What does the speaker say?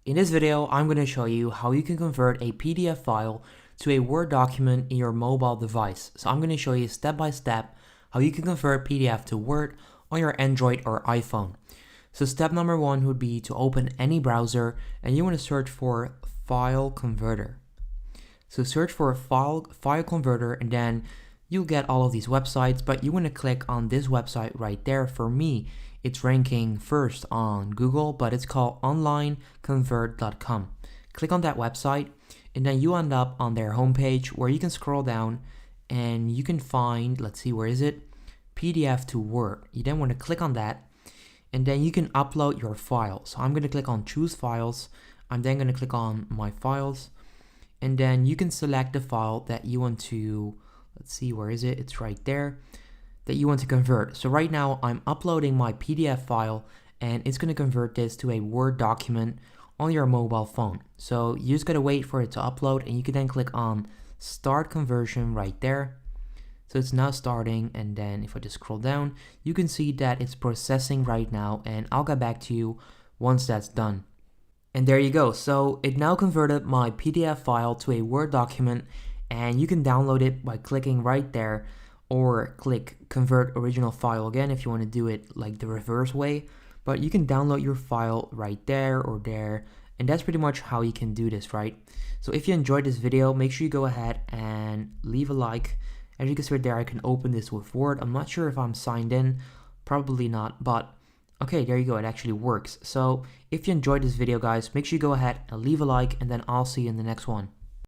In this video, I'm going to show you how you can convert a PDF file to a Word document in your mobile device. So I'm going to show you step by step how you can convert PDF to Word on your Android or iPhone. So step number one would be to open any browser and you want to search for file converter. So search for a file converter and then you'll get all of these websites, but you want to click on this website right there. For me, it's ranking first on Google, but it's called onlineconvert.com. Click on that website and then you end up on their homepage where you can scroll down and you can find, let's see, where is it? PDF to Word. You then want to click on that and then you can upload your file. So I'm going to click on choose files. I'm then going to click on my files and then you can select the file that you want to, let's see, where is it? It's right there, that you want to convert. So right now I'm uploading my PDF file and it's going to convert this to a Word document on your mobile phone. So you just got to wait for it to upload and you can then click on start conversion right there. So it's now starting, and then if I just scroll down, you can see that it's processing right now and I'll get back to you once that's done. And there you go. So it now converted my PDF file to a Word document and you can download it by clicking right there or click convert original file again if you want to do it like the reverse way. But you can download your file right there or there, and that's pretty much how you can do this, right? So if you enjoyed this video, make sure you go ahead and leave a like. As you can see right there, I can open this with Word. I'm not sure if I'm signed in, probably not, but okay, there you go, it actually works. So if you enjoyed this video, guys, make sure you go ahead and leave a like, and then I'll see you in the next one.